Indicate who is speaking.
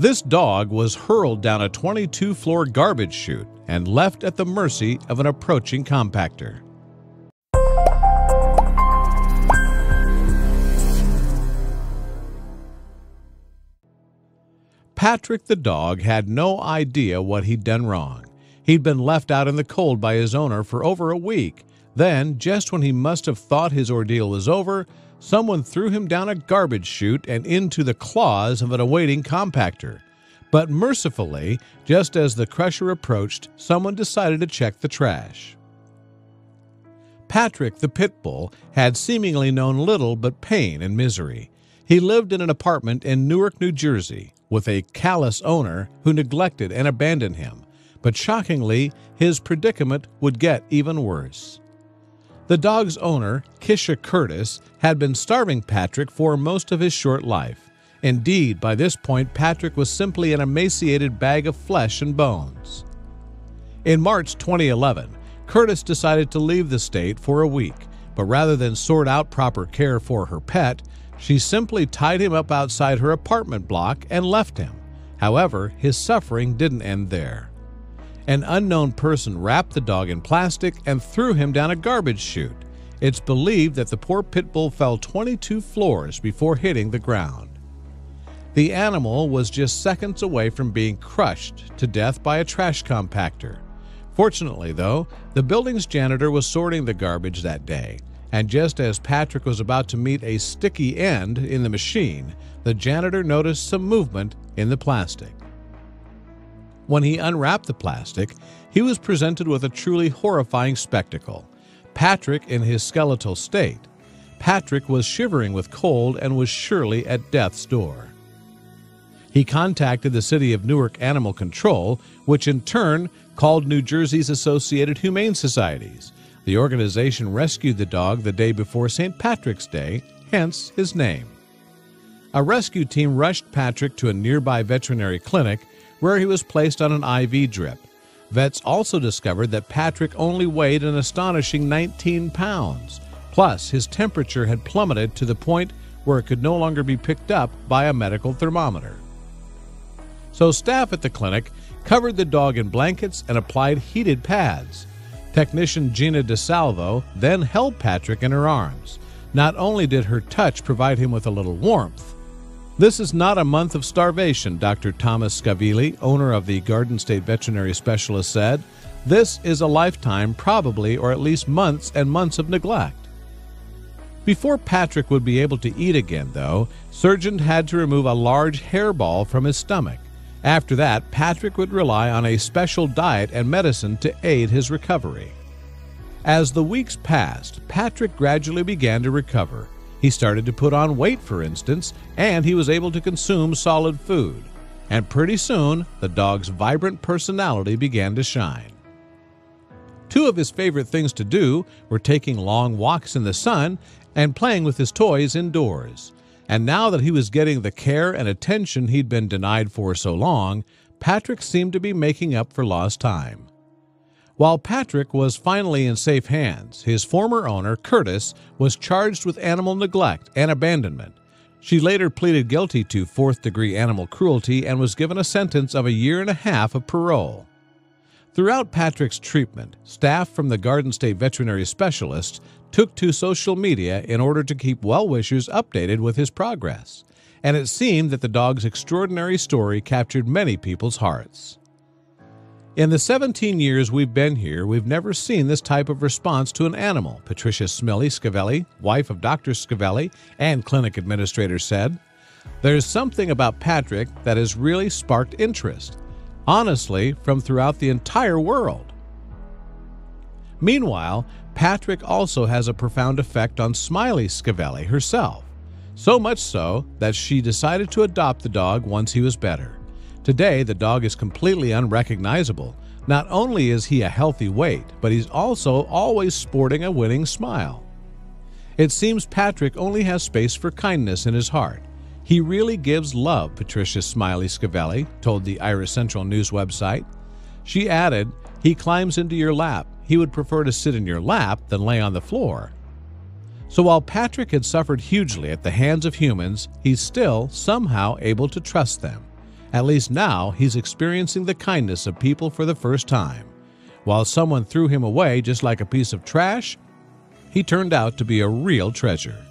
Speaker 1: This dog was hurled down a 22-floor garbage chute and left at the mercy of an approaching compactor. Patrick the dog had no idea what he'd done wrong. He'd been left out in the cold by his owner for over a week. Then, just when he must have thought his ordeal was over, someone threw him down a garbage chute and into the claws of an awaiting compactor. But mercifully, just as the crusher approached, someone decided to check the trash. Patrick the pit bull had seemingly known little but pain and misery. He lived in an apartment in Newark, New Jersey, with a callous owner who neglected and abandoned him. But shockingly, his predicament would get even worse. The dog's owner, Kisha Curtis, had been starving Patrick for most of his short life. Indeed, by this point, Patrick was simply an emaciated bag of flesh and bones. In March 2011, Curtis decided to leave the state for a week, but rather than sort out proper care for her pet, she simply tied him up outside her apartment block and left him. However, his suffering didn't end there. An unknown person wrapped the dog in plastic and threw him down a garbage chute. It's believed that the poor pit bull fell 22 floors before hitting the ground. The animal was just seconds away from being crushed to death by a trash compactor. Fortunately, though, the building's janitor was sorting the garbage that day, and just as Patrick was about to meet a sticky end in the machine, the janitor noticed some movement in the plastic. When he unwrapped the plastic, he was presented with a truly horrifying spectacle. Patrick in his skeletal state. Patrick was shivering with cold and was surely at death's door. He contacted the City of Newark Animal Control, which in turn called New Jersey's Associated Humane Societies. The organization rescued the dog the day before St. Patrick's Day, hence his name. A rescue team rushed Patrick to a nearby veterinary clinic where he was placed on an IV drip. Vets also discovered that Patrick only weighed an astonishing 19 pounds. Plus, his temperature had plummeted to the point where it could no longer be picked up by a medical thermometer. So staff at the clinic covered the dog in blankets and applied heated pads. Technician Gina DeSalvo then held Patrick in her arms. Not only did her touch provide him with a little warmth. This is not a month of starvation, Dr. Thomas Scavilli, owner of the Garden State Veterinary Specialist, said. This is a lifetime, probably, or at least months and months of neglect. Before Patrick would be able to eat again, though, surgeons had to remove a large hairball from his stomach. After that, Patrick would rely on a special diet and medicine to aid his recovery. As the weeks passed, Patrick gradually began to recover. He started to put on weight, for instance, and he was able to consume solid food. And pretty soon, the dog's vibrant personality began to shine. Two of his favorite things to do were taking long walks in the sun and playing with his toys indoors. And now that he was getting the care and attention he'd been denied for so long, Patrick seemed to be making up for lost time. While Patrick was finally in safe hands, his former owner, Curtis, was charged with animal neglect and abandonment. She later pleaded guilty to fourth-degree animal cruelty and was given a sentence of 1.5 years of parole. Throughout Patrick's treatment, staff from the Garden State Veterinary Specialist took to social media in order to keep well-wishers updated with his progress, and it seemed that the dog's extraordinary story captured many people's hearts. In the 17 years we've been here, we've never seen this type of response to an animal, Patricia Smiley Scavelli, wife of Dr. Scavelli and clinic administrator, said. There's something about Patrick that has really sparked interest, honestly, from throughout the entire world. Meanwhile, Patrick also has a profound effect on Smiley Scavelli herself, so much so that she decided to adopt the dog once he was better. Today, the dog is completely unrecognizable. Not only is he a healthy weight, but he's also always sporting a winning smile. It seems Patrick only has space for kindness in his heart. He really gives love, Patricia Smiley Scavelli told the Irish Central News website. She added, he climbs into your lap. He would prefer to sit in your lap than lay on the floor. So while Patrick had suffered hugely at the hands of humans, he's still somehow able to trust them. At least now he's experiencing the kindness of people for the first time. While someone threw him away just like a piece of trash, he turned out to be a real treasure.